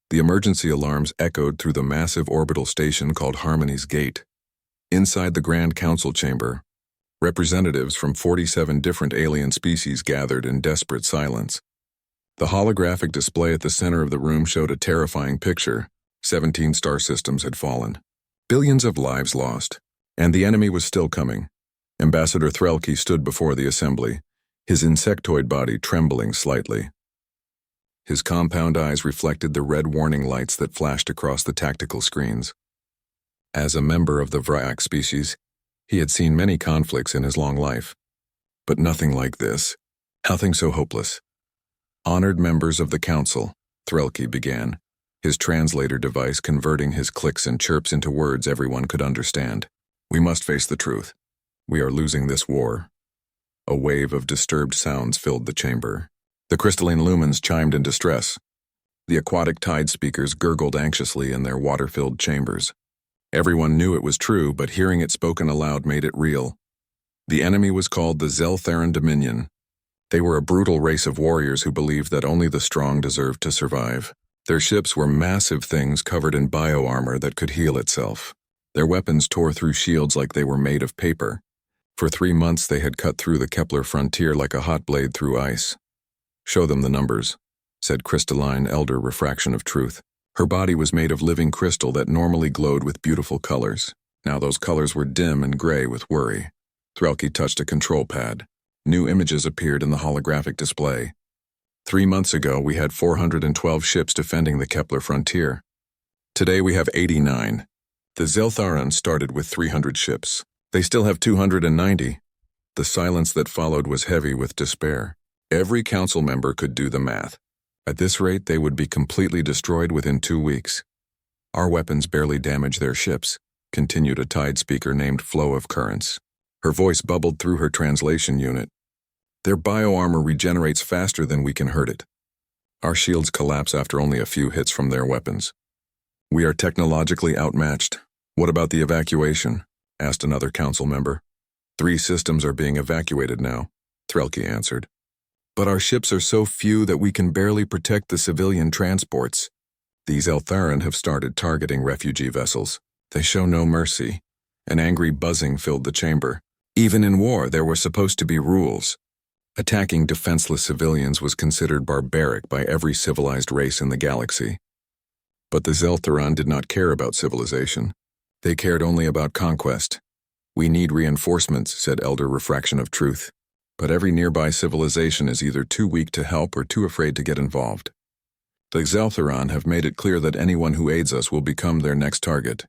The emergency alarms echoed through the massive orbital station called Harmony's Gate. Inside the Grand Council chamber, representatives from 47 different alien species gathered in desperate silence. The holographic display at the center of the room showed a terrifying picture. 17 star systems had fallen. Billions of lives lost. And the enemy was still coming. Ambassador Threlke stood before the assembly, his insectoid body trembling slightly. His compound eyes reflected the red warning lights that flashed across the tactical screens. As a member of the Vryak species, he had seen many conflicts in his long life. But nothing like this. Nothing so hopeless. Honored members of the council, Threlke began, his translator device converting his clicks and chirps into words everyone could understand. We must face the truth. We are losing this war. A wave of disturbed sounds filled the chamber. The crystalline lumens chimed in distress. The aquatic tide speakers gurgled anxiously in their water-filled chambers. Everyone knew it was true, but hearing it spoken aloud made it real. The enemy was called the Zeltharan Dominion. They were a brutal race of warriors who believed that only the strong deserved to survive. Their ships were massive things covered in bioarmor that could heal itself. Their weapons tore through shields like they were made of paper. For 3 months they had cut through the Kepler frontier like a hot blade through ice. Show them the numbers, said crystalline elder Refraction of Truth. Her body was made of living crystal that normally glowed with beautiful colors. Now those colors were dim and gray with worry. Threlke touched a control pad. New images appeared in the holographic display. 3 months ago, we had 412 ships defending the Kepler frontier. Today we have 89. The Zeltharan started with 300 ships. They still have 290. The silence that followed was heavy with despair. Every council member could do the math. At this rate, they would be completely destroyed within 2 weeks. Our weapons barely damage their ships, continued a tide speaker named Flow of Currents. Her voice bubbled through her translation unit. Their bioarmor regenerates faster than we can hurt it. Our shields collapse after only a few hits from their weapons. We are technologically outmatched. What about the evacuation? Asked another council member. 3 systems are being evacuated now, Threlke answered. But our ships are so few that we can barely protect the civilian transports. These Zeltharan have started targeting refugee vessels. They show no mercy. An angry buzzing filled the chamber. Even in war, there were supposed to be rules. Attacking defenseless civilians was considered barbaric by every civilized race in the galaxy. But the Zeltharan did not care about civilization. They cared only about conquest. We need reinforcements, said Elder Refraction of Truth. But every nearby civilization is either too weak to help or too afraid to get involved. The Zeltharan have made it clear that anyone who aids us will become their next target.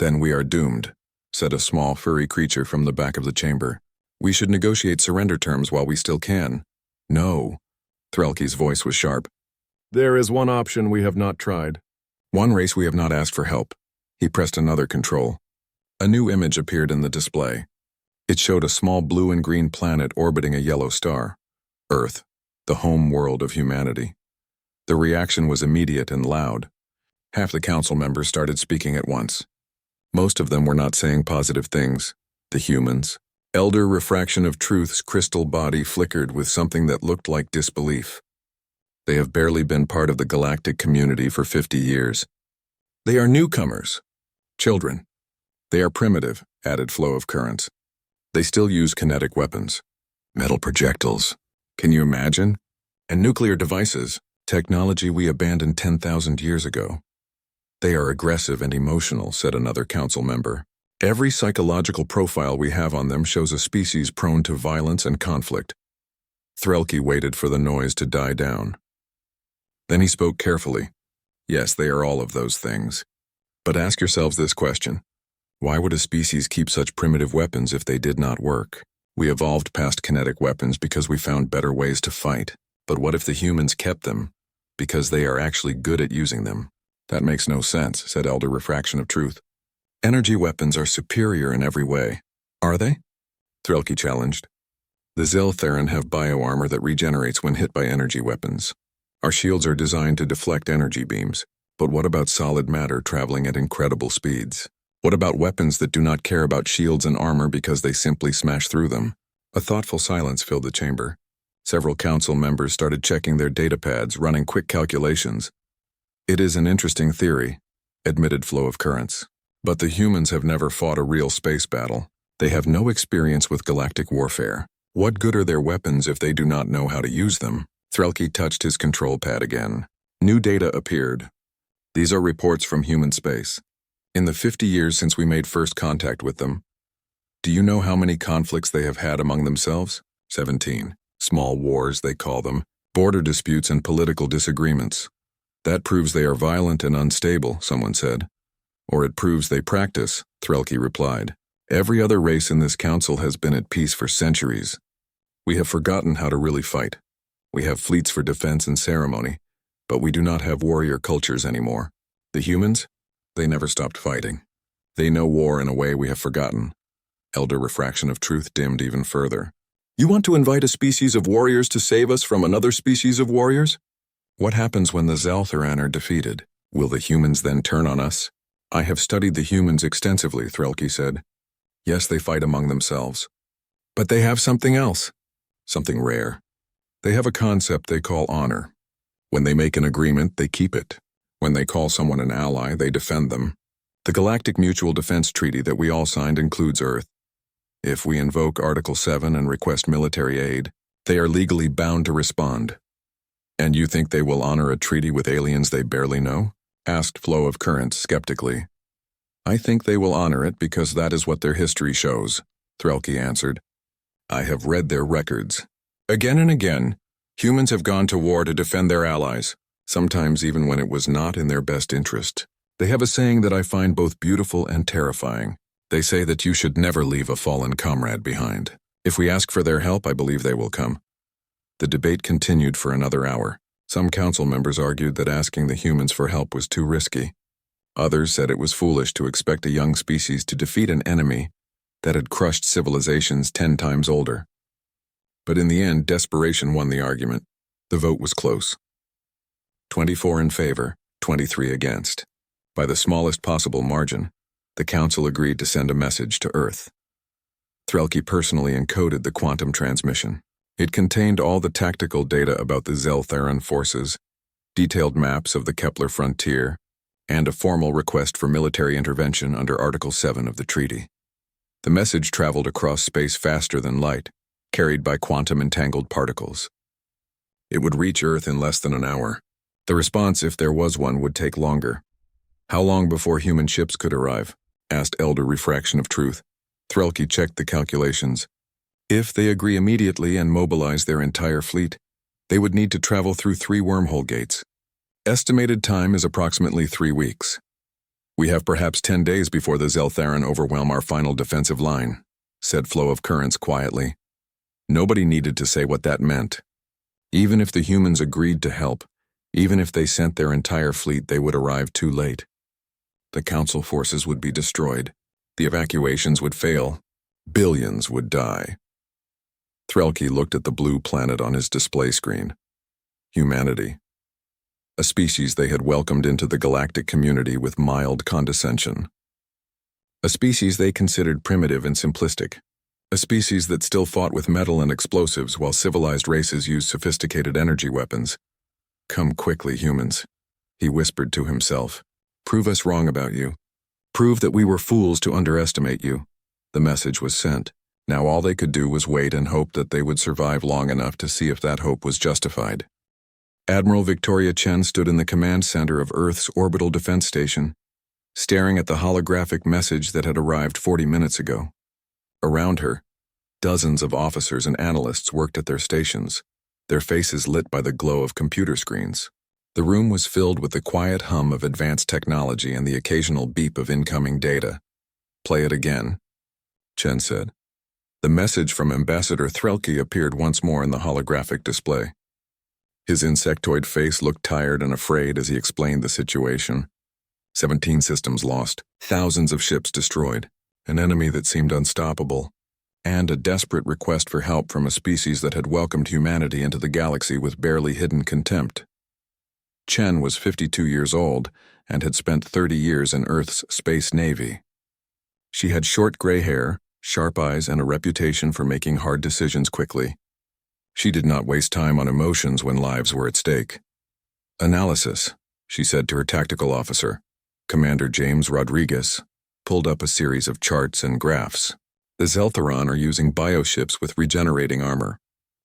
Then we are doomed, said a small furry creature from the back of the chamber. We should negotiate surrender terms while we still can. No. Threlke's voice was sharp. There is one option we have not tried. One race we have not asked for help. He pressed another control. A new image appeared in the display. It showed a small blue and green planet orbiting a yellow star. Earth, the home world of humanity. The reaction was immediate and loud. Half the council members started speaking at once. Most of them were not saying positive things. The humans. Elder Refraction of Truth's crystal body flickered with something that looked like disbelief. They have barely been part of the galactic community for 50 years. They are newcomers. Children. They are primitive, added Flow of Currents. They still use kinetic weapons. Metal projectiles. Can you imagine? And nuclear devices, technology we abandoned 10,000 years ago. They are aggressive and emotional, said another council member. Every psychological profile we have on them shows a species prone to violence and conflict. Threlke waited for the noise to die down. Then he spoke carefully. Yes, they are all of those things. But ask yourselves this question. Why would a species keep such primitive weapons if they did not work? We evolved past kinetic weapons because we found better ways to fight. But what if the humans kept them? Because they are actually good at using them. That makes no sense, said Elder Refraction of Truth. Energy weapons are superior in every way. Are they? Threlke challenged. The Zeltharan have bioarmor that regenerates when hit by energy weapons. Our shields are designed to deflect energy beams. But what about solid matter traveling at incredible speeds? What about weapons that do not care about shields and armor because they simply smash through them? A thoughtful silence filled the chamber. Several council members started checking their data pads, running quick calculations. It is an interesting theory, admitted Flow of Currents. But the humans have never fought a real space battle. They have no experience with galactic warfare. What good are their weapons if they do not know how to use them? Threlke touched his control pad again. New data appeared. These are reports from human space. In the 50 years since we made first contact with them, do you know how many conflicts they have had among themselves? 17. Small wars, they call them. Border disputes and political disagreements. That proves they are violent and unstable, someone said. Or it proves they practice, Threlke replied. Every other race in this council has been at peace for centuries. We have forgotten how to really fight. We have fleets for defense and ceremony, but we do not have warrior cultures anymore. The humans? They never stopped fighting. They know war in a way we have forgotten. Elder Refraction of Truth dimmed even further. You want to invite a species of warriors to save us from another species of warriors? What happens when the Zaltharan are defeated? Will the humans then turn on us? I have studied the humans extensively, Threlke said. Yes, they fight among themselves. But they have something else. Something rare. They have a concept they call honor. When they make an agreement, they keep it. When they call someone an ally, they defend them. The Galactic Mutual Defense Treaty that we all signed includes Earth. If we invoke Article 7 and request military aid, they are legally bound to respond. And you think they will honor a treaty with aliens they barely know? Asked Flow of Currents skeptically. I think they will honor it because that is what their history shows, Threlke answered. I have read their records. Again and again, humans have gone to war to defend their allies, sometimes even when it was not in their best interest. They have a saying that I find both beautiful and terrifying. They say that you should never leave a fallen comrade behind. If we ask for their help, I believe they will come. The debate continued for another hour. Some council members argued that asking the humans for help was too risky. Others said it was foolish to expect a young species to defeat an enemy that had crushed civilizations 10 times older. But in the end, desperation won the argument. The vote was close. 24 in favor, 23 against. By the smallest possible margin, the council agreed to send a message to Earth. Threlke personally encoded the quantum transmission. It contained all the tactical data about the Zaltharan forces, detailed maps of the Kepler frontier, and a formal request for military intervention under Article 7 of the treaty. The message traveled across space faster than light, carried by quantum-entangled particles. It would reach Earth in less than an hour. The response, if there was one, would take longer. How long before human ships could arrive? Asked Elder Refraction of Truth. Threlke checked the calculations. If they agree immediately and mobilize their entire fleet, they would need to travel through 3 wormhole gates. Estimated time is approximately 3 weeks. We have perhaps 10 days before the Zaltharan overwhelm our final defensive line, said Flow of Currents quietly. Nobody needed to say what that meant. Even if the humans agreed to help, even if they sent their entire fleet, they would arrive too late. The council forces would be destroyed. The evacuations would fail. Billions would die. Threlke looked at the blue planet on his display screen. Humanity. A species they had welcomed into the galactic community with mild condescension. A species they considered primitive and simplistic. A species that still fought with metal and explosives while civilized races used sophisticated energy weapons. Come quickly, humans, he whispered to himself. Prove us wrong about you. Prove that we were fools to underestimate you. The message was sent. Now all they could do was wait and hope that they would survive long enough to see if that hope was justified. Admiral Victoria Chen stood in the command center of Earth's orbital defense station, staring at the holographic message that had arrived 40 minutes ago. Around her, dozens of officers and analysts worked at their stations, their faces lit by the glow of computer screens. The room was filled with the quiet hum of advanced technology and the occasional beep of incoming data. Play it again, Chen said. The message from Ambassador Threlke appeared once more in the holographic display. His insectoid face looked tired and afraid as he explained the situation. 17 systems lost, thousands of ships destroyed, an enemy that seemed unstoppable, and a desperate request for help from a species that had welcomed humanity into the galaxy with barely hidden contempt. Chen was 52 years old and had spent 30 years in Earth's space navy. She had short gray hair, sharp eyes, and a reputation for making hard decisions quickly. She did not waste time on emotions when lives were at stake. Analysis, she said to her tactical officer. Commander James Rodriguez pulled up a series of charts and graphs. The Zeltheron are using bioships with regenerating armor.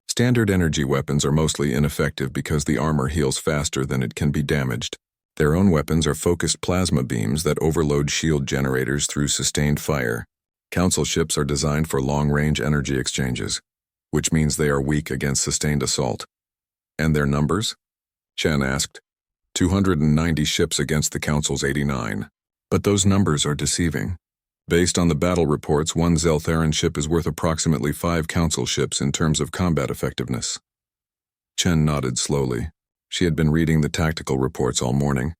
Standard energy weapons are mostly ineffective because the armor heals faster than it can be damaged. Their own weapons are focused plasma beams that overload shield generators through sustained fire. Council ships are designed for long-range energy exchanges, which means they are weak against sustained assault. And their numbers? Chen asked. 290 ships against the Council's 89. But those numbers are deceiving. Based on the battle reports, one Zeltheran ship is worth approximately 5 Council ships in terms of combat effectiveness. Chen nodded slowly. She had been reading the tactical reports all morning.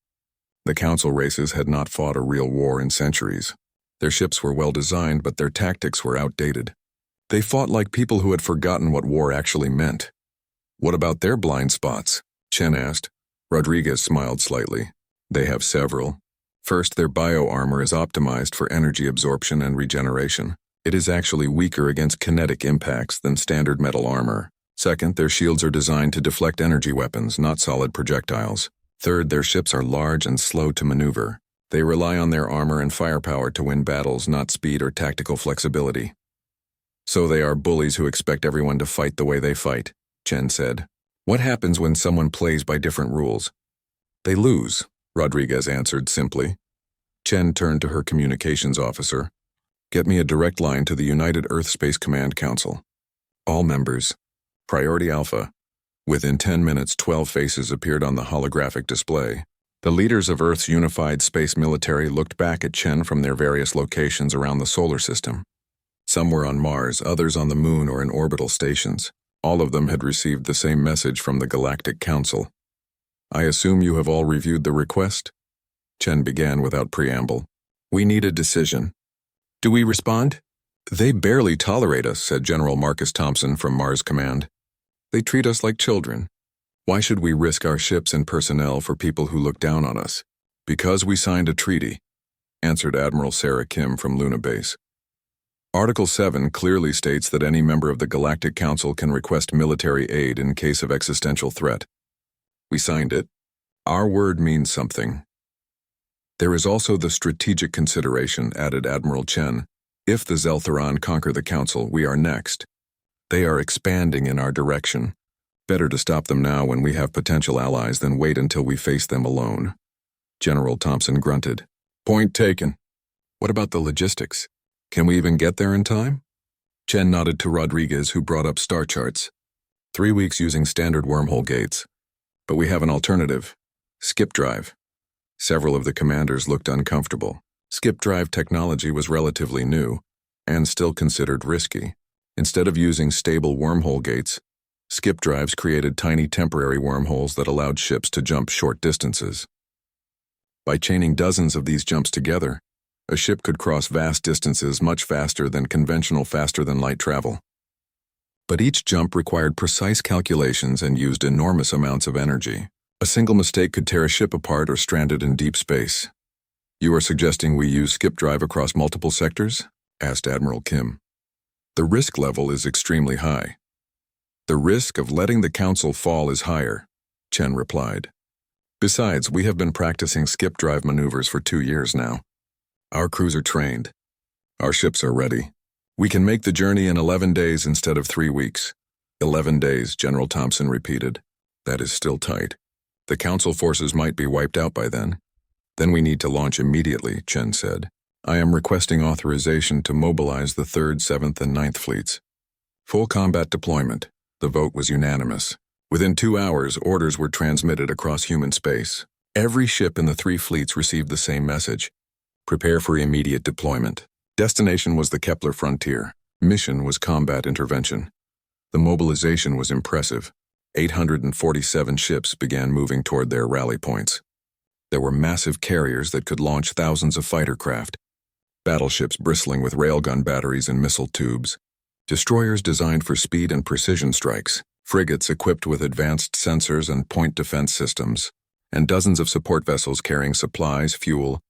The Council races had not fought a real war in centuries. Their ships were well designed, but their tactics were outdated. They fought like people who had forgotten what war actually meant. What about their blind spots? Chen asked. Rodriguez smiled slightly. They have several. First, their bio-armor is optimized for energy absorption and regeneration. It is actually weaker against kinetic impacts than standard metal armor. Second, their shields are designed to deflect energy weapons, not solid projectiles. Third, their ships are large and slow to maneuver. They rely on their armor and firepower to win battles, not speed or tactical flexibility. So they are bullies who expect everyone to fight the way they fight, Chen said. What happens when someone plays by different rules? They lose, Rodriguez answered simply. Chen turned to her communications officer. Get me a direct line to the United Earth Space Command Council. All members. Priority Alpha. Within 10 minutes, 12 faces appeared on the holographic display. The leaders of Earth's unified space military looked back at Chen from their various locations around the solar system. Some were on Mars, others on the Moon or in orbital stations. All of them had received the same message from the Galactic Council. I assume you have all reviewed the request? Chen began without preamble. We need a decision. Do we respond? They barely tolerate us, said General Marcus Thompson from Mars Command. They treat us like children. Why should we risk our ships and personnel for people who look down on us? Because we signed a treaty, answered Admiral Sarah Kim from Luna Base. Article 7 clearly states that any member of the Galactic Council can request military aid in case of existential threat. We signed it. Our word means something. There is also the strategic consideration, added Admiral Chen. If the Zeltheron conquer the Council, we are next. They are expanding in our direction. Better to stop them now when we have potential allies than wait until we face them alone. General Thompson grunted. Point taken. What about the logistics? Can we even get there in time? Chen nodded to Rodriguez, who brought up star charts. 3 weeks using standard wormhole gates. But we have an alternative. Skip drive. Several of the commanders looked uncomfortable. Skip drive technology was relatively new, and still considered risky. Instead of using stable wormhole gates, skip drives created tiny temporary wormholes that allowed ships to jump short distances. By chaining dozens of these jumps together, a ship could cross vast distances much faster than conventional faster-than-light travel. But each jump required precise calculations and used enormous amounts of energy. A single mistake could tear a ship apart or strand it in deep space. You are suggesting we use skip drive across multiple sectors? Asked Admiral Kim. The risk level is extremely high. The risk of letting the Council fall is higher, Chen replied. Besides, we have been practicing skip drive maneuvers for 2 years now. Our crews are trained. Our ships are ready. We can make the journey in 11 days instead of 3 weeks. 11 days, General Thompson repeated. That is still tight. The Council forces might be wiped out by then. Then we need to launch immediately, Chen said. I am requesting authorization to mobilize the 3rd, 7th, and 9th fleets. Full combat deployment. The vote was unanimous. Within 2 hours, orders were transmitted across human space. Every ship in the 3 fleets received the same message. Prepare for immediate deployment. Destination was the Kepler frontier. Mission was combat intervention. The mobilization was impressive. 847 ships began moving toward their rally points. There were massive carriers that could launch thousands of fighter craft, battleships bristling with railgun batteries and missile tubes, destroyers designed for speed and precision strikes, frigates equipped with advanced sensors and point defense systems, and dozens of support vessels carrying supplies, fuel,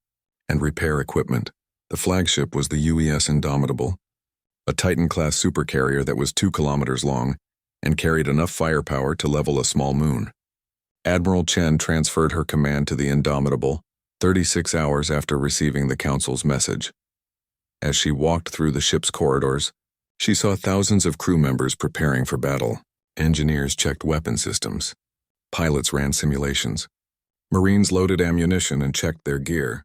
and repair equipment. The flagship was the UES Indomitable, a Titan-class supercarrier that was 2 kilometers long and carried enough firepower to level a small moon. Admiral Chen transferred her command to the Indomitable 36 hours after receiving the Council's message. As she walked through the ship's corridors, she saw thousands of crew members preparing for battle. Engineers checked weapon systems. Pilots ran simulations. Marines loaded ammunition and checked their gear.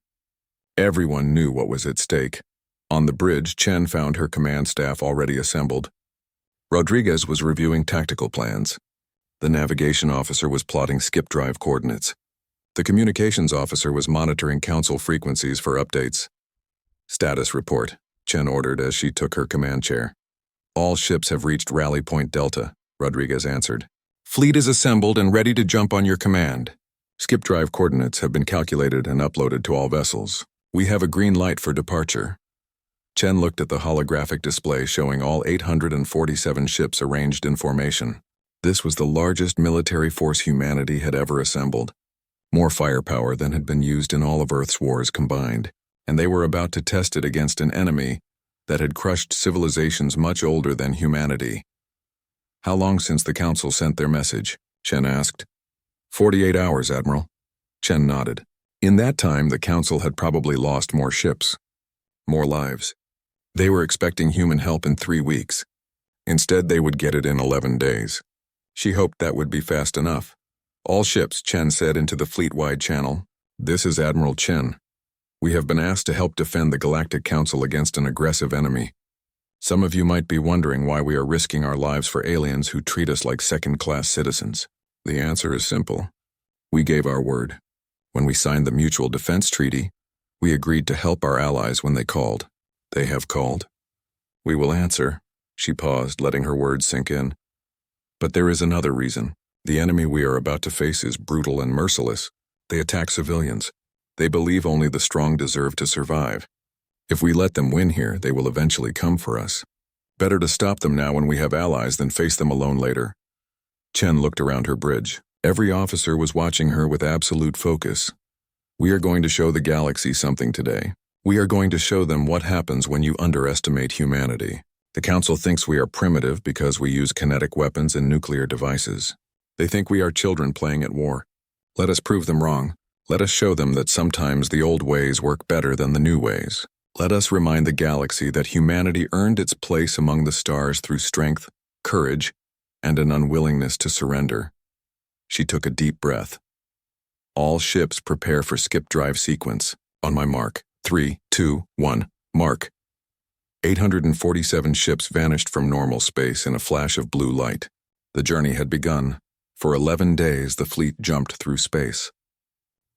Everyone knew what was at stake. On the bridge, Chen found her command staff already assembled. Rodriguez was reviewing tactical plans. The navigation officer was plotting skip drive coordinates. The communications officer was monitoring Council frequencies for updates. Status report, Chen ordered as she took her command chair. All ships have reached Rally Point Delta, Rodriguez answered. Fleet is assembled and ready to jump on your command. Skip drive coordinates have been calculated and uploaded to all vessels. We have a green light for departure. Chen looked at the holographic display showing all 847 ships arranged in formation. This was the largest military force humanity had ever assembled. More firepower than had been used in all of Earth's wars combined, and they were about to test it against an enemy that had crushed civilizations much older than humanity. How long since the Council sent their message? Chen asked. 48 hours, Admiral. Chen nodded. In that time, the Council had probably lost more ships, more lives. They were expecting human help in 3 weeks. Instead, they would get it in 11 days. She hoped that would be fast enough. All ships, Chen said into the fleet-wide channel. This is Admiral Chen. We have been asked to help defend the Galactic Council against an aggressive enemy. Some of you might be wondering why we are risking our lives for aliens who treat us like second-class citizens. The answer is simple. We gave our word. When we signed the Mutual Defense Treaty, we agreed to help our allies when they called. They have called. We will answer. She paused, letting her words sink in. But there is another reason. The enemy we are about to face is brutal and merciless. They attack civilians. They believe only the strong deserve to survive. If we let them win here, they will eventually come for us. Better to stop them now when we have allies than face them alone later. Chen looked around her bridge. Every officer was watching her with absolute focus. We are going to show the galaxy something today. We are going to show them what happens when you underestimate humanity. The Council thinks we are primitive because we use kinetic weapons and nuclear devices. They think we are children playing at war. Let us prove them wrong. Let us show them that sometimes the old ways work better than the new ways. Let us remind the galaxy that humanity earned its place among the stars through strength, courage, and an unwillingness to surrender. She took a deep breath. All ships prepare for skip drive sequence. On my mark. 3, 2, 1, mark. 847 ships vanished from normal space in a flash of blue light. The journey had begun. For 11 days, the fleet jumped through space.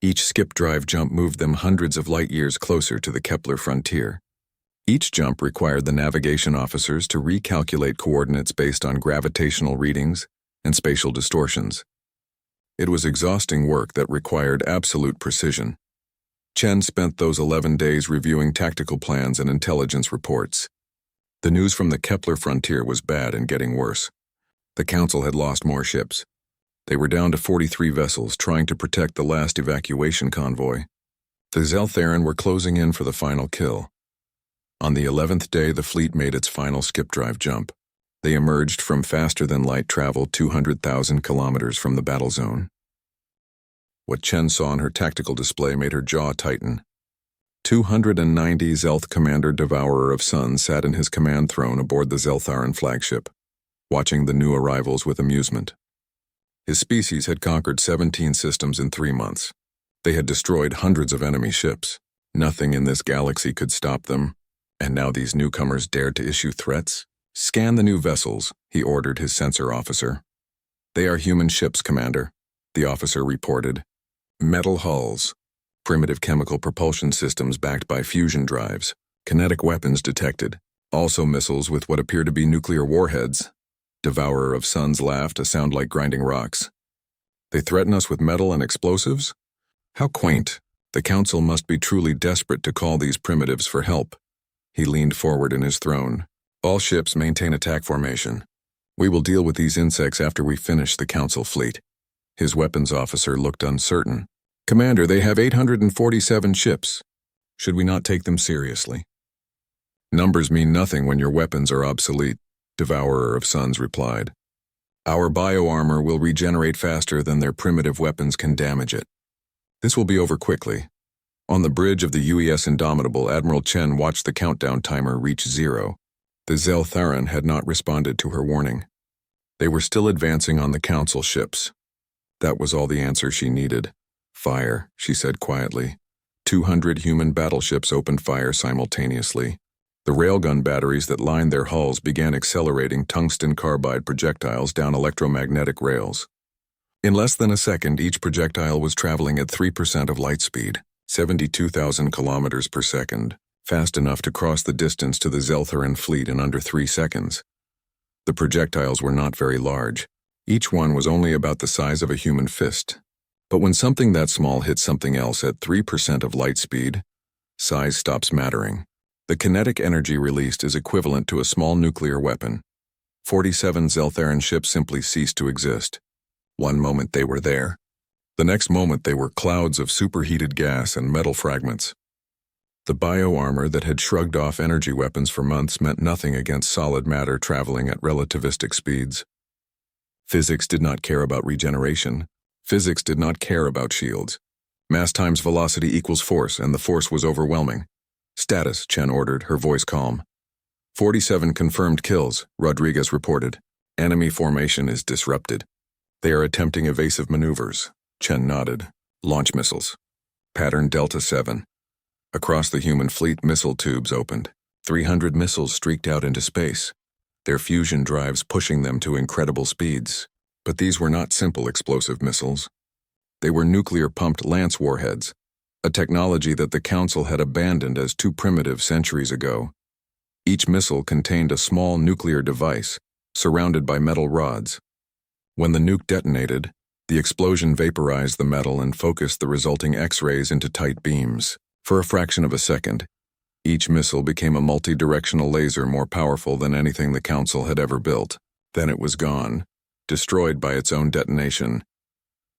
Each skip drive jump moved them hundreds of light years closer to the Kepler frontier. Each jump required the navigation officers to recalculate coordinates based on gravitational readings and spatial distortions. It was exhausting work that required absolute precision. Chen spent those 11 days reviewing tactical plans and intelligence reports. The news from the Kepler frontier was bad and getting worse. The Council had lost more ships. They were down to 43 vessels trying to protect the last evacuation convoy. The Zeltharan were closing in for the final kill. On the 11th day, the fleet made its final skip drive jump. They emerged from faster-than-light travel 200,000 kilometers from the battle zone. What Chen saw on her tactical display made her jaw tighten. 290 Zelth Commander Devourer of Suns sat in his command throne aboard the Zeltharan flagship, watching the new arrivals with amusement. His species had conquered 17 systems in 3 months. They had destroyed hundreds of enemy ships. Nothing in this galaxy could stop them, and now these newcomers dared to issue threats? Scan the new vessels, he ordered his sensor officer. They are human ships, Commander, the officer reported. Metal hulls, primitive chemical propulsion systems backed by fusion drives, kinetic weapons detected, also missiles with what appear to be nuclear warheads. Devourer of Suns laughed, a sound like grinding rocks. They threaten us with metal and explosives? How quaint. The Council must be truly desperate to call these primitives for help. He leaned forward in his throne. All ships maintain attack formation. We will deal with these insects after we finish the Council fleet. His weapons officer looked uncertain. Commander, they have 847 ships. Should we not take them seriously? Numbers mean nothing when your weapons are obsolete, Devourer of Suns replied. Our bioarmor will regenerate faster than their primitive weapons can damage it. This will be over quickly. On the bridge of the UES Indomitable, Admiral Chen watched the countdown timer reach 0. The Zeltharan had not responded to her warning. They were still advancing on the Council ships. That was all the answer she needed. Fire, she said quietly. 200 human battleships opened fire simultaneously. The railgun batteries that lined their hulls began accelerating tungsten carbide projectiles down electromagnetic rails. In less than a second, each projectile was traveling at 3% of light speed, 72,000 kilometers per second, fast enough to cross the distance to the Zeltharan fleet in under 3 seconds. The projectiles were not very large. Each one was only about the size of a human fist. But when something that small hits something else at 3% of light speed, size stops mattering. The kinetic energy released is equivalent to a small nuclear weapon. 47 Zeltharan ships simply ceased to exist. One moment they were there. The next moment they were clouds of superheated gas and metal fragments. The bioarmor that had shrugged off energy weapons for months meant nothing against solid matter traveling at relativistic speeds. Physics did not care about regeneration. Physics did not care about shields. Mass times velocity equals force, and the force was overwhelming. Status, Chen ordered, her voice calm. 47 confirmed kills, Rodriguez reported. Enemy formation is disrupted. They are attempting evasive maneuvers. Chen nodded. Launch missiles. Pattern Delta 7. Across the human fleet, missile tubes opened. 300 missiles streaked out into space, their fusion drives pushing them to incredible speeds. But these were not simple explosive missiles. They were nuclear-pumped lance warheads, a technology that the Council had abandoned as too primitive centuries ago. Each missile contained a small nuclear device, surrounded by metal rods. When the nuke detonated, the explosion vaporized the metal and focused the resulting X-rays into tight beams. For a fraction of a second, each missile became a multi-directional laser more powerful than anything the Council had ever built. Then it was gone, destroyed by its own detonation.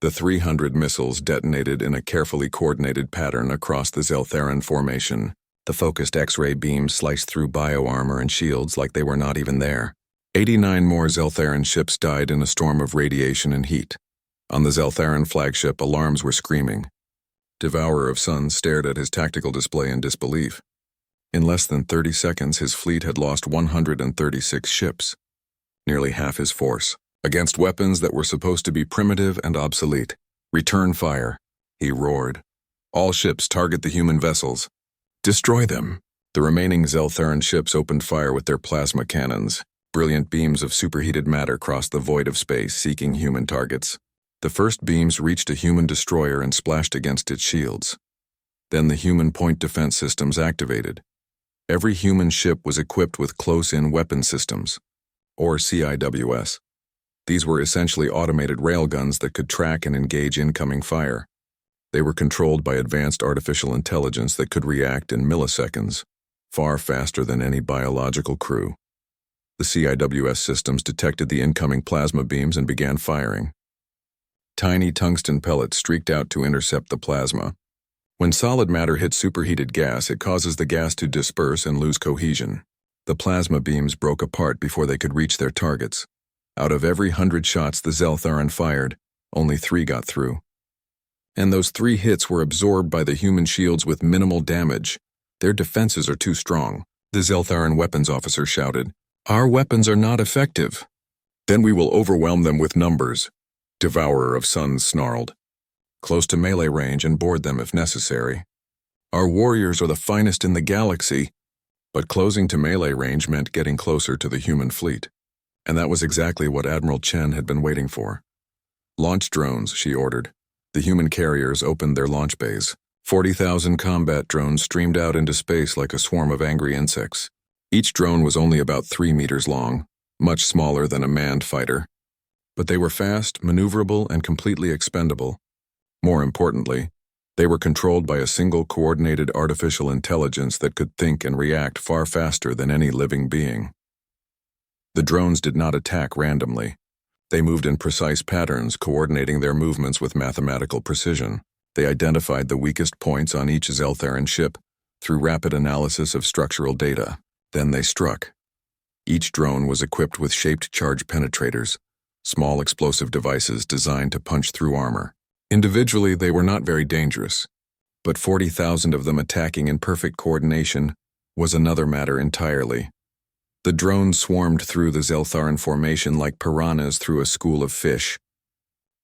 The 300 missiles detonated in a carefully coordinated pattern across the Zeltharan formation. The focused X-ray beams sliced through bioarmor and shields like they were not even there. 89 more Zeltharan ships died in a storm of radiation and heat. On the Zeltharan flagship, alarms were screaming. Devourer of Suns stared at his tactical display in disbelief. In less than 30 seconds, his fleet had lost 136 ships, nearly half his force, against weapons that were supposed to be primitive and obsolete. Return fire, he roared. All ships target the human vessels. Destroy them. The remaining Zeltharan ships opened fire with their plasma cannons. Brilliant beams of superheated matter crossed the void of space, seeking human targets. The first beams reached a human destroyer and splashed against its shields. Then the human point defense systems activated. Every human ship was equipped with close-in weapon systems, or CIWS. These were essentially automated railguns that could track and engage incoming fire. They were controlled by advanced artificial intelligence that could react in milliseconds, far faster than any biological crew. The CIWS systems detected the incoming plasma beams and began firing. Tiny tungsten pellets streaked out to intercept the plasma. When solid matter hits superheated gas, it causes the gas to disperse and lose cohesion. The plasma beams broke apart before they could reach their targets. Out of every 100 shots the Zeltharan fired, only 3 got through. And those 3 hits were absorbed by the human shields with minimal damage. Their defenses are too strong, the Zeltharan weapons officer shouted. Our weapons are not effective. Then we will overwhelm them with numbers, Devourer of Suns snarled. Close to melee range and board them if necessary. Our warriors are the finest in the galaxy. But closing to melee range meant getting closer to the human fleet. And that was exactly what Admiral Chen had been waiting for. Launch drones, she ordered. The human carriers opened their launch bays. 40,000 combat drones streamed out into space like a swarm of angry insects. Each drone was only about 3 meters long, much smaller than a manned fighter. But they were fast, maneuverable, and completely expendable. More importantly, they were controlled by a single coordinated artificial intelligence that could think and react far faster than any living being. The drones did not attack randomly. They moved in precise patterns, coordinating their movements with mathematical precision. They identified the weakest points on each Zeltharan ship through rapid analysis of structural data. Then they struck. Each drone was equipped with shaped charge penetrators, small explosive devices designed to punch through armor. Individually, they were not very dangerous, but 40,000 of them attacking in perfect coordination was another matter entirely. The drones swarmed through the Zeltharan formation like piranhas through a school of fish.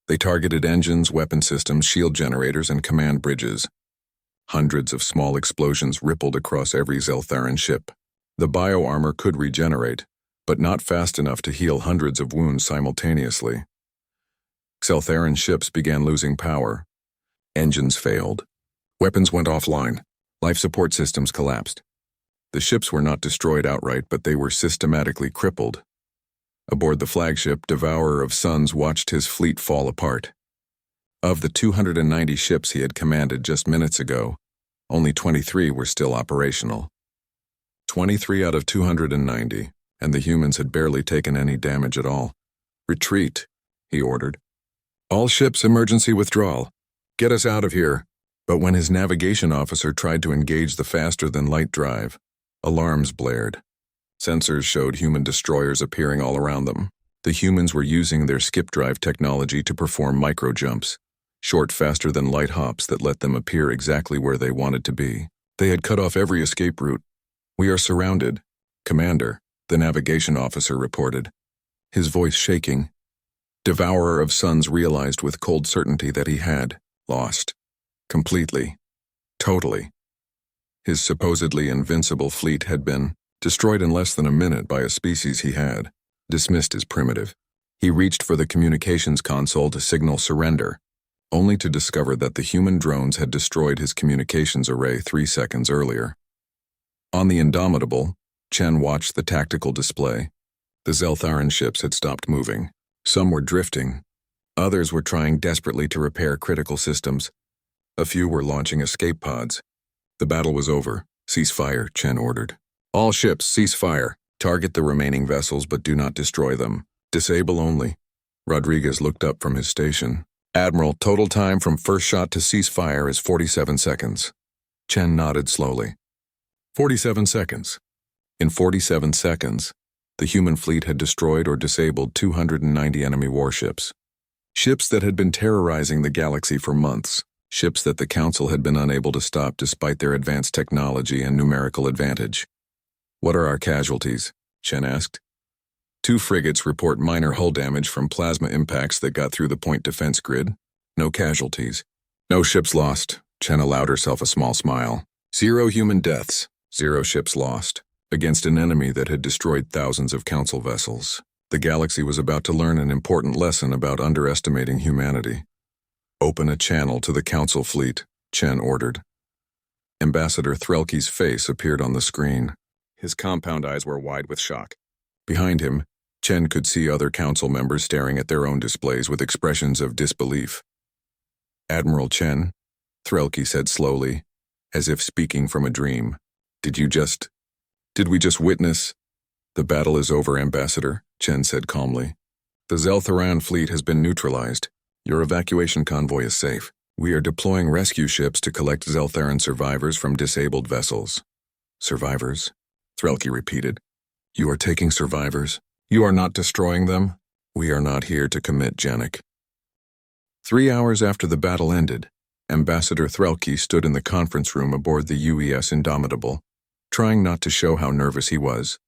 They targeted engines, weapon systems, shield generators, and command bridges. Hundreds of small explosions rippled across every Zeltharan ship. The bio-armor could regenerate, but not fast enough to heal hundreds of wounds simultaneously. Zeltharan ships began losing power. Engines failed. Weapons went offline. Life support systems collapsed. The ships were not destroyed outright, but they were systematically crippled. Aboard the flagship, Devourer of Suns watched his fleet fall apart. Of the 290 ships he had commanded just minutes ago, only 23 were still operational. 23 out of 290, and the humans had barely taken any damage at all. "Retreat," he ordered. "All ships emergency withdrawal. Get us out of here." But when his navigation officer tried to engage the faster-than-light drive, alarms blared. Sensors showed human destroyers appearing all around them. The humans were using their skip drive technology to perform micro-jumps, short faster-than-light hops that let them appear exactly where they wanted to be. They had cut off every escape route. "We are surrounded, Commander," the navigation officer reported, his voice shaking. Devourer of Suns realized with cold certainty that he had lost. Completely. Totally. His supposedly invincible fleet had been destroyed in less than a minute by a species he had dismissed as primitive. He reached for the communications console to signal surrender, only to discover that the human drones had destroyed his communications array 3 seconds earlier. On the Indomitable, Chen watched the tactical display. The Zeltharan ships had stopped moving. Some were drifting. Others were trying desperately to repair critical systems. A few were launching escape pods. The battle was over. "Cease fire," Chen ordered. "All ships, cease fire. Target the remaining vessels, but do not destroy them. Disable only." Rodriguez looked up from his station. "Admiral, total time from first shot to cease fire is 47 seconds. Chen nodded slowly. 47 seconds. In 47 seconds, the human fleet had destroyed or disabled 290 enemy warships. Ships that had been terrorizing the galaxy for months. Ships that the Council had been unable to stop despite their advanced technology and numerical advantage. "What are our casualties?" Chen asked. 2 frigates report minor hull damage from plasma impacts that got through the point defense grid. No casualties. "No ships lost." Chen allowed herself a small smile. 0 human deaths, 0 ships lost, against an enemy that had destroyed thousands of Council vessels. The galaxy was about to learn an important lesson about underestimating humanity. "Open a channel to the Council fleet," Chen ordered. Ambassador Threlke's face appeared on the screen. His compound eyes were wide with shock. Behind him, Chen could see other Council members staring at their own displays with expressions of disbelief. "Admiral Chen," Threlke said slowly, as if speaking from a dream. Did we just witness?" "The battle is over, Ambassador," Chen said calmly. "The Zeltharan fleet has been neutralized. Your evacuation convoy is safe. We are deploying rescue ships to collect Zeltharan survivors from disabled vessels." "Survivors?" Threlke repeated. "You are taking survivors? You are not destroying them?" "We are not here to commit Janik." 3 hours after the battle ended, Ambassador Threlke stood in the conference room aboard the UES Indomitable, trying not to show how nervous he was.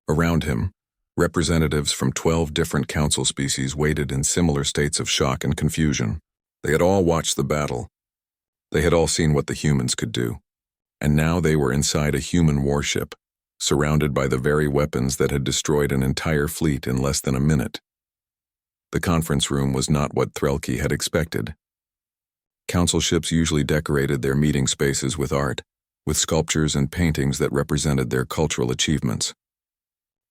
Around him, representatives from 12 different Council species waited in similar states of shock and confusion. They had all watched the battle. They had all seen what the humans could do. And now they were inside a human warship, surrounded by the very weapons that had destroyed an entire fleet in less than a minute. The conference room was not what Threlke had expected. Council ships usually decorated their meeting spaces with art, with sculptures and paintings that represented their cultural achievements.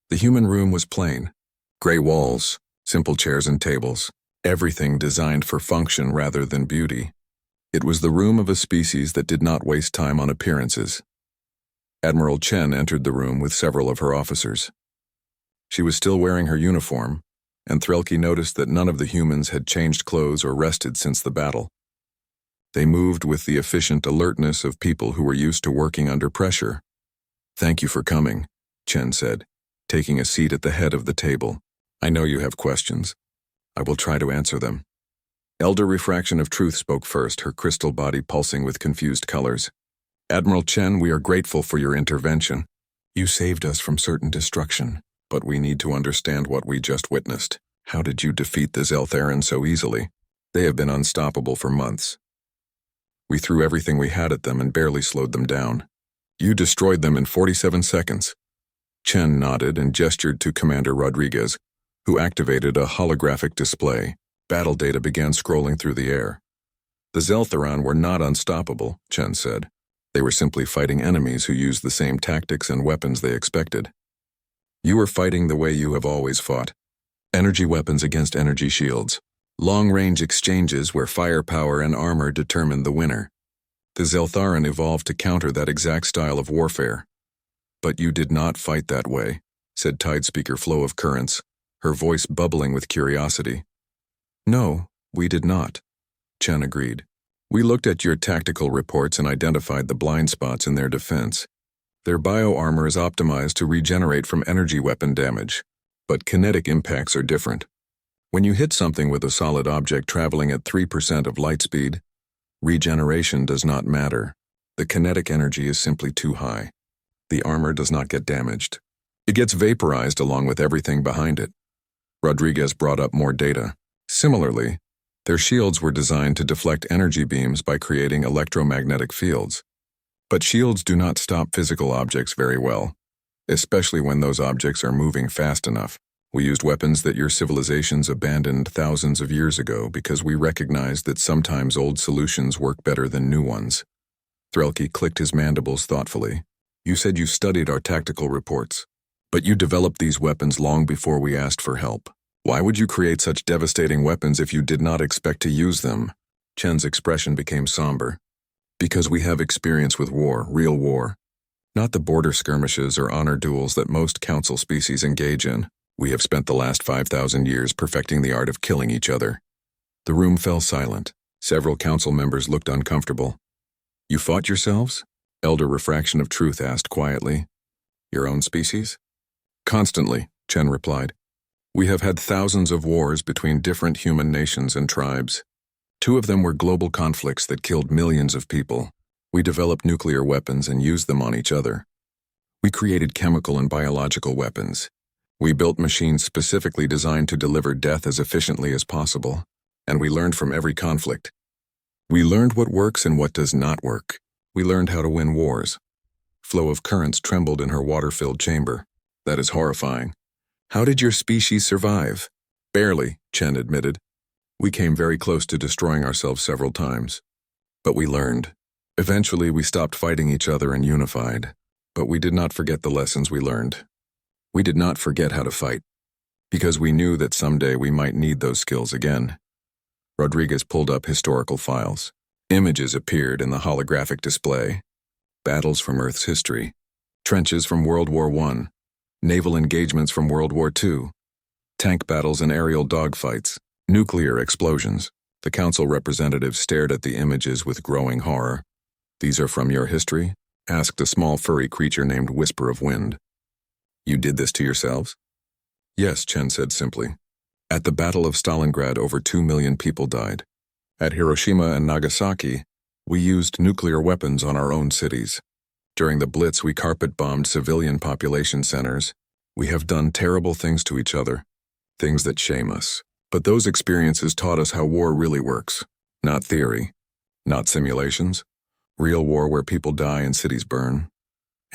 The human room was plain. Gray walls, simple chairs and tables, everything designed for function rather than beauty. It was the room of a species that did not waste time on appearances. Admiral Chen entered the room with several of her officers. She was still wearing her uniform, and Threlke noticed that none of the humans had changed clothes or rested since the battle. They moved with the efficient alertness of people who were used to working under pressure. "Thank you for coming," Chen said, taking a seat at the head of the table. "I know you have questions." I will try to answer them. Elder Refraction of Truth spoke first, her crystal body pulsing with confused colors. Admiral Chen, we are grateful for your intervention. You saved us from certain destruction, but we need to understand what we just witnessed. How did you defeat the Zeltheran so easily? They have been unstoppable for months. We threw everything we had at them and barely slowed them down. You destroyed them in 47 seconds. Chen nodded and gestured to Commander Rodriguez, who activated a holographic display. Battle data began scrolling through the air. The Zeltheran were not unstoppable, Chen said. They were simply fighting enemies who used the same tactics and weapons they expected. You were fighting the way you have always fought. Energy weapons against energy shields. Long-range exchanges where firepower and armor determined the winner. The Zeltheran evolved to counter that exact style of warfare. But you did not fight that way, said Tidespeaker Flow of Currents, her voice bubbling with curiosity. No, we did not, Chen agreed. We looked at your tactical reports and identified the blind spots in their defense. Their bioarmor is optimized to regenerate from energy weapon damage, but kinetic impacts are different. When you hit something with a solid object traveling at 3% of light speed, regeneration does not matter. The kinetic energy is simply too high. The armor does not get damaged. It gets vaporized along with everything behind it. Rodriguez brought up more data. Similarly, their shields were designed to deflect energy beams by creating electromagnetic fields. But shields do not stop physical objects very well, especially when those objects are moving fast enough. We used weapons that your civilizations abandoned thousands of years ago because we recognized that sometimes old solutions work better than new ones. Threlke clicked his mandibles thoughtfully. You said you studied our tactical reports, but you developed these weapons long before we asked for help. Why would you create such devastating weapons if you did not expect to use them? Chen's expression became somber. Because we have experience with war, real war. Not the border skirmishes or honor duels that most council species engage in. We have spent the last 5,000 years perfecting the art of killing each other. The room fell silent. Several council members looked uncomfortable. You fought yourselves? Elder Refraction of Truth asked quietly. Your own species? Constantly, Chen replied. We have had thousands of wars between different human nations and tribes. 2 of them were global conflicts that killed millions of people. We developed nuclear weapons and used them on each other. We created chemical and biological weapons. We built machines specifically designed to deliver death as efficiently as possible. And we learned from every conflict. We learned what works and what does not work. We learned how to win wars. Flow of Currents trembled in her water-filled chamber. That is horrifying. How did your species survive? Barely, Chen admitted. We came very close to destroying ourselves several times. But we learned. Eventually, we stopped fighting each other and unified. But we did not forget the lessons we learned. We did not forget how to fight, because we knew that someday we might need those skills again. Rodriguez pulled up historical files. Images appeared in the holographic display. Battles from Earth's history. Trenches from World War I. Naval engagements from World War II. Tank battles and aerial dogfights. Nuclear explosions. The council representatives stared at the images with growing horror. These are from your history? Asked a small furry creature named Whisper of Wind. You did this to yourselves? Yes, Chen said simply. At the Battle of Stalingrad, over 2 million people died. At Hiroshima and Nagasaki, we used nuclear weapons on our own cities. During the Blitz, we carpet-bombed civilian population centers. We have done terrible things to each other, things that shame us. But those experiences taught us how war really works. Not theory, not simulations. Real war where people die and cities burn.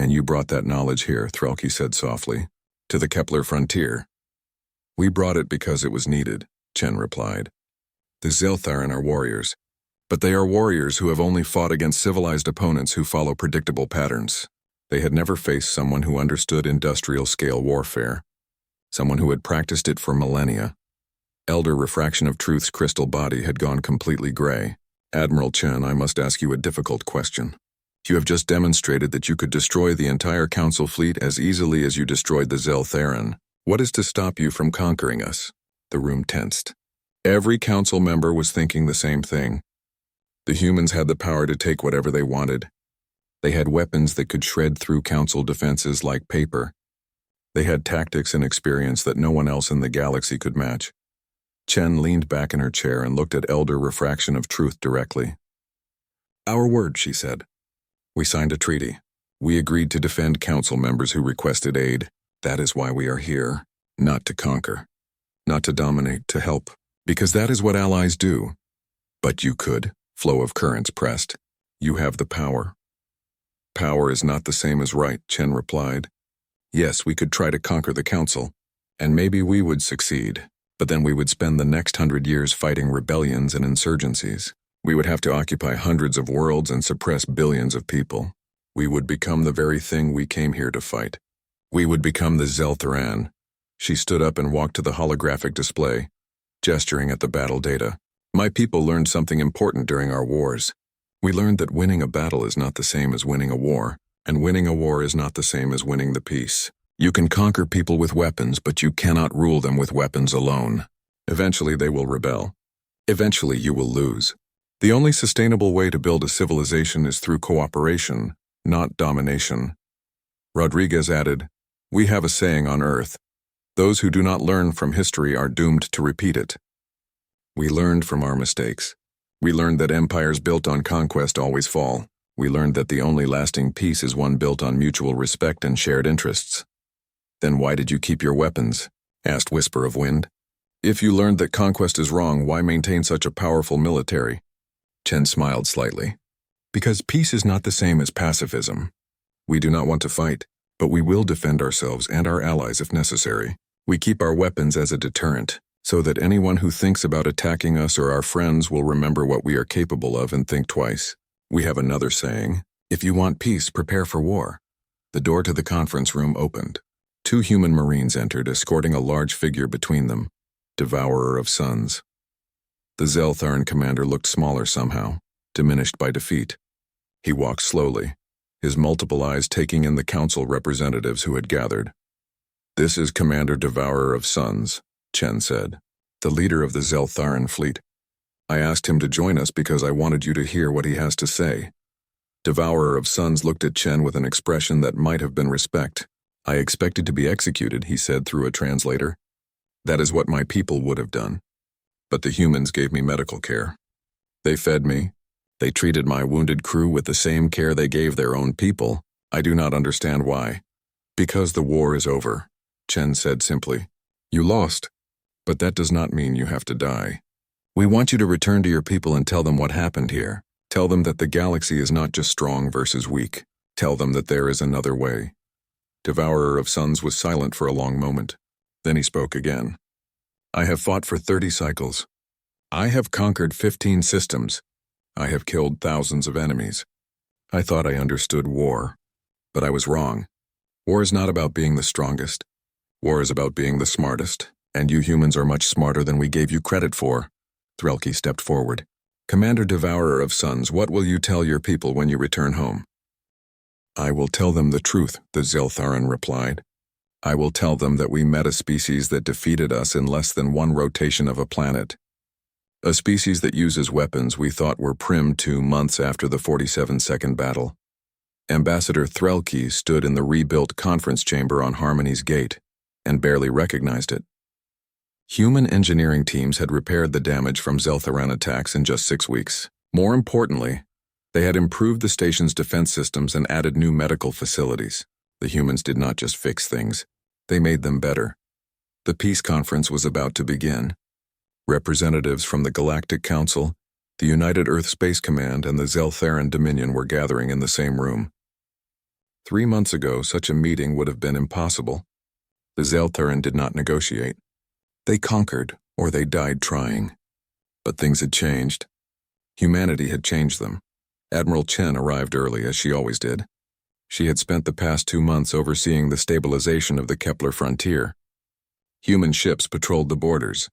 And you brought that knowledge here, Threlke said softly, to the Kepler frontier. We brought it because it was needed, Chen replied. The Zeltheran are warriors, but they are warriors who have only fought against civilized opponents who follow predictable patterns. They had never faced someone who understood industrial-scale warfare, someone who had practiced it for millennia. Elder Refraction of Truth's crystal body had gone completely gray. Admiral Chen, I must ask you a difficult question. You have just demonstrated that you could destroy the entire Council fleet as easily as you destroyed the Zeltheran. What is to stop you from conquering us? The room tensed. Every Council member was thinking the same thing. The humans had the power to take whatever they wanted. They had weapons that could shred through Council defenses like paper. They had tactics and experience that no one else in the galaxy could match. Chen leaned back in her chair and looked at Elder Refraction of Truth directly. "Our word," she said. "We signed a treaty. We agreed to defend council members who requested aid. That is why we are here. Not to conquer. Not to dominate, to help. Because that is what allies do. But you could," Flow of Currents pressed. "You have the power." "Power is not the same as right," Chen replied. "Yes, we could try to conquer the council. And maybe we would succeed. But then we would spend the next 100 years fighting rebellions and insurgencies. We would have to occupy hundreds of worlds and suppress billions of people. We would become the very thing we came here to fight. We would become the Zeltharan." She stood up and walked to the holographic display, gesturing at the battle data. "My people learned something important during our wars. We learned that winning a battle is not the same as winning a war, and winning a war is not the same as winning the peace. You can conquer people with weapons, but you cannot rule them with weapons alone. Eventually they will rebel. Eventually you will lose. The only sustainable way to build a civilization is through cooperation, not domination." Rodriguez added, "We have a saying on Earth. Those who do not learn from history are doomed to repeat it. We learned from our mistakes. We learned that empires built on conquest always fall. We learned that the only lasting peace is one built on mutual respect and shared interests." "Then why did you keep your weapons?" asked Whisper of Wind. "If you learned that conquest is wrong, why maintain such a powerful military?" Chen smiled slightly. "Because peace is not the same as pacifism. We do not want to fight, but we will defend ourselves and our allies if necessary. We keep our weapons as a deterrent, so that anyone who thinks about attacking us or our friends will remember what we are capable of and think twice. We have another saying: if you want peace, prepare for war." The door to the conference room opened. 2 human Marines entered, escorting a large figure between them, Devourer of Suns. The Zeltharan commander looked smaller somehow, diminished by defeat. He walked slowly, his multiple eyes taking in the council representatives who had gathered. "This is Commander Devourer of Suns," Chen said, "the leader of the Zeltharan fleet. I asked him to join us because I wanted you to hear what he has to say." Devourer of Suns looked at Chen with an expression that might have been respect. "I expected to be executed," he said through a translator. "That is what my people would have done. But the humans gave me medical care. They fed me. They treated my wounded crew with the same care they gave their own people. I do not understand why." "Because the war is over," Chen said simply. "You lost, but that does not mean you have to die. We want you to return to your people and tell them what happened here. Tell them that the galaxy is not just strong versus weak. Tell them that there is another way." Devourer of Suns was silent for a long moment. Then he spoke again. "I have fought for 30 cycles. I have conquered 15 systems. I have killed thousands of enemies. I thought I understood war, but I was wrong. War is not about being the strongest. War is about being the smartest, and you humans are much smarter than we gave you credit for." Threlke stepped forward. "Commander Devourer of Suns, what will you tell your people when you return home?" "I will tell them the truth," the Zeltharan replied. "I will tell them that we met a species that defeated us in less than 1 rotation of a planet. A species that uses weapons we thought were prim 2 months after the 47-second battle." Ambassador Threlke stood in the rebuilt conference chamber on Harmony's Gate and barely recognized it. Human engineering teams had repaired the damage from Zeltharan attacks in just 6 weeks. More importantly, they had improved the station's defense systems and added new medical facilities. The humans did not just fix things, they made them better. The peace conference was about to begin. Representatives from the Galactic Council, the United Earth Space Command, and the Zeltharan Dominion were gathering in the same room. 3 months ago, such a meeting would have been impossible. The Zeltharan did not negotiate. They conquered, or they died trying. But things had changed. Humanity had changed them. Admiral Chen arrived early, as she always did. She had spent the past 2 months overseeing the stabilization of the Kepler frontier. Human ships patrolled the borders.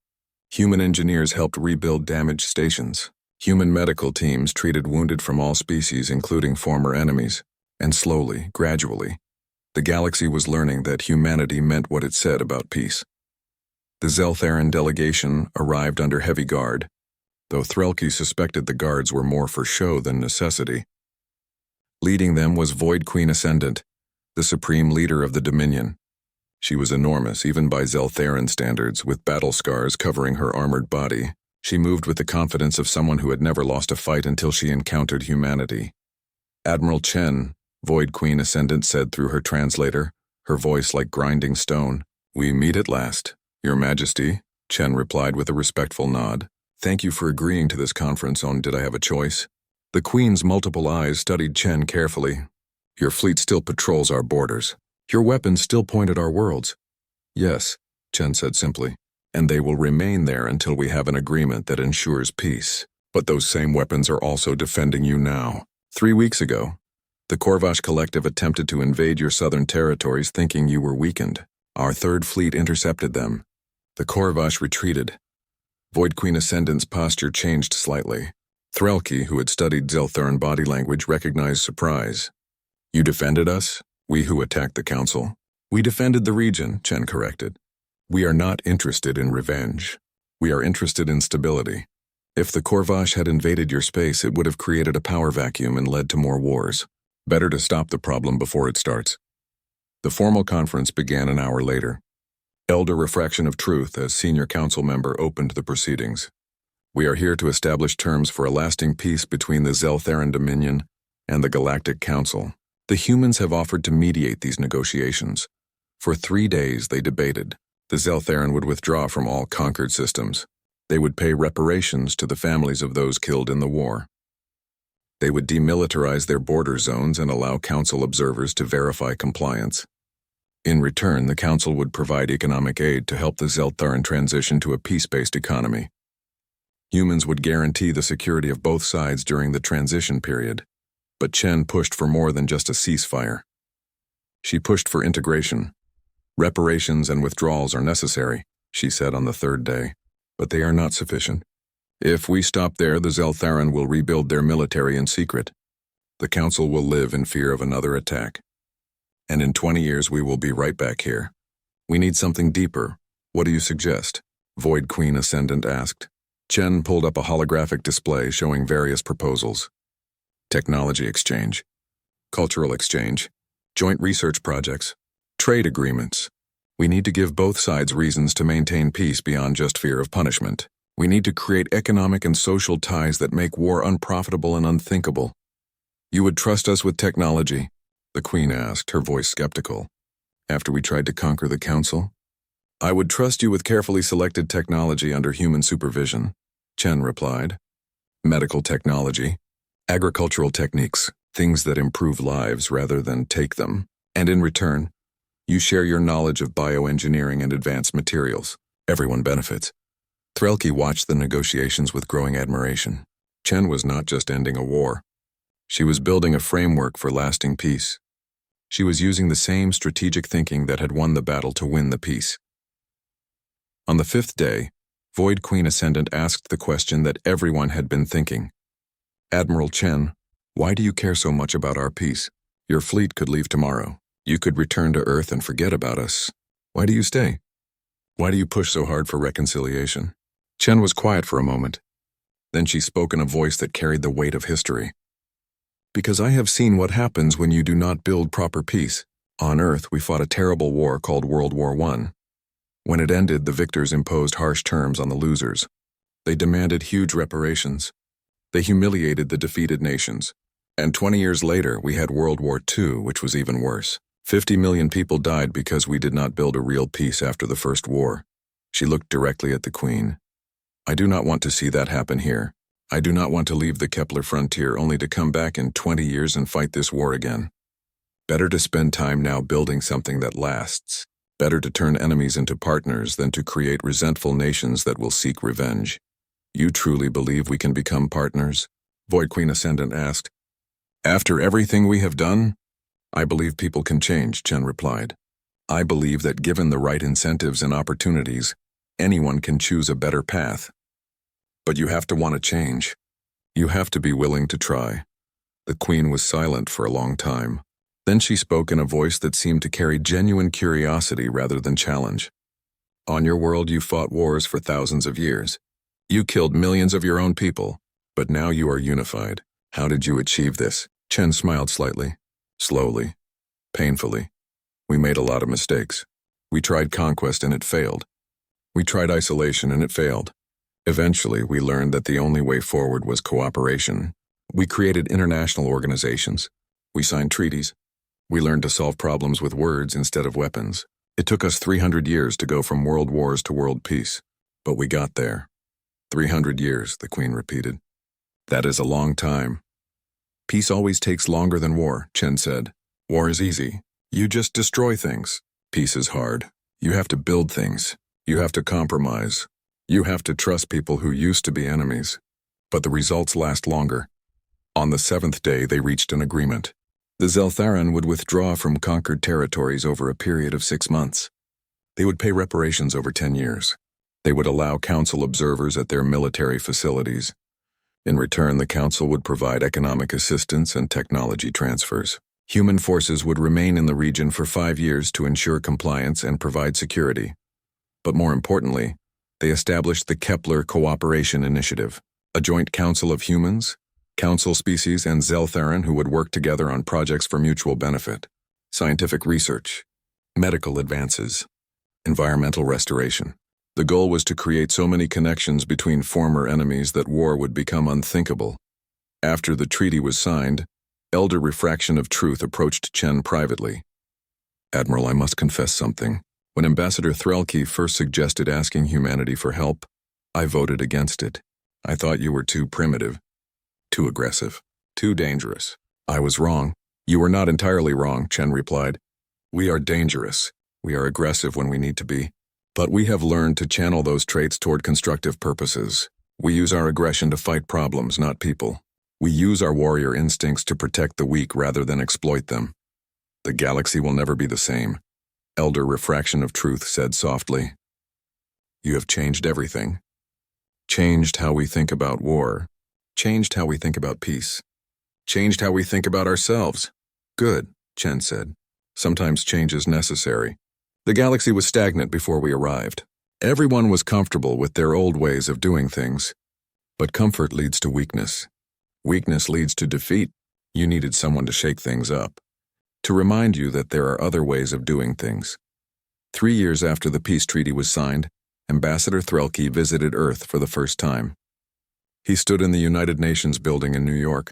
Human engineers helped rebuild damaged stations. Human medical teams treated wounded from all species, including former enemies. And slowly, gradually, the galaxy was learning that humanity meant what it said about peace. The Zeltharan delegation arrived under heavy guard, though Threlke suspected the guards were more for show than necessity. Leading them was Void Queen Ascendant, the supreme leader of the Dominion. She was enormous, even by Zeltheran standards, with battle scars covering her armored body. She moved with the confidence of someone who had never lost a fight until she encountered humanity. Admiral Chen, Void Queen Ascendant said through her translator, her voice like grinding stone. "We meet at last, Your Majesty," Chen replied with a respectful nod. "Thank you for agreeing to this conference on Did I Have a Choice?" The Queen's multiple eyes studied Chen carefully. "Your fleet still patrols our borders. Your weapons still point at our worlds." "Yes," Chen said simply, "and they will remain there until we have an agreement that ensures peace. But those same weapons are also defending you now. 3 weeks ago, the Korvash Collective attempted to invade your southern territories thinking you were weakened. Our third fleet intercepted them. The Korvash retreated." Void Queen Ascendant's posture changed slightly. Threlke, who had studied Zeltheran body language, recognized surprise. "You defended us? We who attacked the Council?" "We defended the region," Chen corrected. "We are not interested in revenge. We are interested in stability. If the Korvash had invaded your space, it would have created a power vacuum and led to more wars. Better to stop the problem before it starts." The formal conference began an hour later. Elder Refraction of Truth, as senior council member, opened the proceedings. "We are here to establish terms for a lasting peace between the Zeltheran Dominion and the Galactic Council. The humans have offered to mediate these negotiations. For 3 days they debated. The Zeltheran would withdraw from all conquered systems. They would pay reparations to the families of those killed in the war. They would demilitarize their border zones and allow council observers to verify compliance. In return, the council would provide economic aid to help the Zeltheran transition to a peace-based economy. Humans would guarantee the security of both sides during the transition period. But Chen pushed for more than just a ceasefire. She pushed for integration. "Reparations and withdrawals are necessary," she said on the third day, "but they are not sufficient. If we stop there, the Zeltheran will rebuild their military in secret. The council will live in fear of another attack. And in 20 years we will be right back here. We need something deeper. What do you suggest?" Void Queen Ascendant asked. Chen pulled up a holographic display showing various proposals. Technology exchange, cultural exchange, joint research projects, trade agreements. We need to give both sides reasons to maintain peace beyond just fear of punishment. We need to create economic and social ties that make war unprofitable and unthinkable. "You would trust us with technology?" the Queen asked, her voice skeptical. "After we tried to conquer the Council?" "I would trust you with carefully selected technology under human supervision," Chen replied. "Medical technology, agricultural techniques, things that improve lives rather than take them. And in return, you share your knowledge of bioengineering and advanced materials. Everyone benefits." Threlke watched the negotiations with growing admiration. Chen was not just ending a war. She was building a framework for lasting peace. She was using the same strategic thinking that had won the battle to win the peace. On the 5th day, Void Queen Ascendant asked the question that everyone had been thinking. "Admiral Chen, why do you care so much about our peace? Your fleet could leave tomorrow. You could return to Earth and forget about us. Why do you stay? Why do you push so hard for reconciliation?" Chen was quiet for a moment. Then she spoke in a voice that carried the weight of history. "Because I have seen what happens when you do not build proper peace. On Earth, we fought a terrible war called World War I. When it ended, the victors imposed harsh terms on the losers. They demanded huge reparations. They humiliated the defeated nations. And 20 years later, we had World War II, which was even worse. 50 million people died because we did not build a real peace after the First War." She looked directly at the Queen. "I do not want to see that happen here. I do not want to leave the Kepler frontier only to come back in 20 years and fight this war again. Better to spend time now building something that lasts. Better to turn enemies into partners than to create resentful nations that will seek revenge." "You truly believe we can become partners?" Void Queen Ascendant asked. "After everything we have done?" "I believe people can change," Chen replied. "I believe that given the right incentives and opportunities, anyone can choose a better path. But you have to want to change. You have to be willing to try." The Queen was silent for a long time. Then she spoke in a voice that seemed to carry genuine curiosity rather than challenge. "On your world, you fought wars for thousands of years. You killed millions of your own people, but now you are unified. How did you achieve this?" Chen smiled slightly. "Slowly. Painfully. We made a lot of mistakes. We tried conquest and it failed. We tried isolation and it failed. Eventually, we learned that the only way forward was cooperation. We created international organizations. We signed treaties. We learned to solve problems with words instead of weapons. It took us 300 years to go from world wars to world peace. But we got there. 300 years, the Queen repeated. That is a long time. Peace always takes longer than war, Chen said. War is easy. You just destroy things. Peace is hard. You have to build things. You have to compromise. You have to trust people who used to be enemies. But the results last longer. On the 7th day, they reached an agreement. The Zeltharan would withdraw from conquered territories over a period of 6 months. They would pay reparations over 10 years. They would allow council observers at their military facilities. In return, the council would provide economic assistance and technology transfers. Human forces would remain in the region for 5 years to ensure compliance and provide security. But more importantly, they established the Kepler Cooperation Initiative, a joint council of humans, council species, and Zeltharan who would work together on projects for mutual benefit, scientific research, medical advances, environmental restoration. The goal was to create so many connections between former enemies that war would become unthinkable. After the treaty was signed, Elder Refraction of Truth approached Chen privately. Admiral, I must confess something. When Ambassador Threlke first suggested asking humanity for help, I voted against it. I thought you were too primitive, too aggressive, too dangerous. I was wrong. You were not entirely wrong, Chen replied. We are dangerous. We are aggressive when we need to be. But we have learned to channel those traits toward constructive purposes. We use our aggression to fight problems, not people. We use our warrior instincts to protect the weak rather than exploit them. The galaxy will never be the same, Elder Refraction of Truth said softly. You have changed everything. Changed how we think about war. Changed how we think about peace. Changed how we think about ourselves. Good, Chen said. Sometimes change is necessary. The galaxy was stagnant before we arrived. Everyone was comfortable with their old ways of doing things. But comfort leads to weakness. Weakness leads to defeat. You needed someone to shake things up, to remind you that there are other ways of doing things. 3 years after the peace treaty was signed, Ambassador Threlke visited Earth for the first time. He stood in the United Nations building in New York,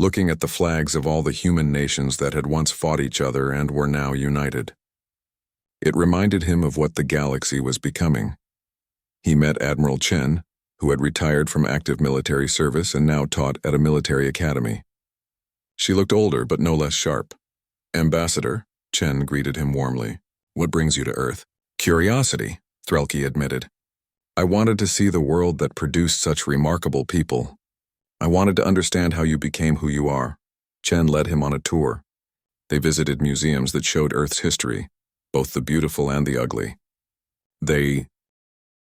looking at the flags of all the human nations that had once fought each other and were now united. It reminded him of what the galaxy was becoming. He met Admiral Chen, who had retired from active military service and now taught at a military academy. She looked older but no less sharp. Ambassador, Chen greeted him warmly. What brings you to Earth? Curiosity, Threlke admitted. I wanted to see the world that produced such remarkable people. I wanted to understand how you became who you are. Chen led him on a tour. They visited museums that showed Earth's history, both the beautiful and the ugly. They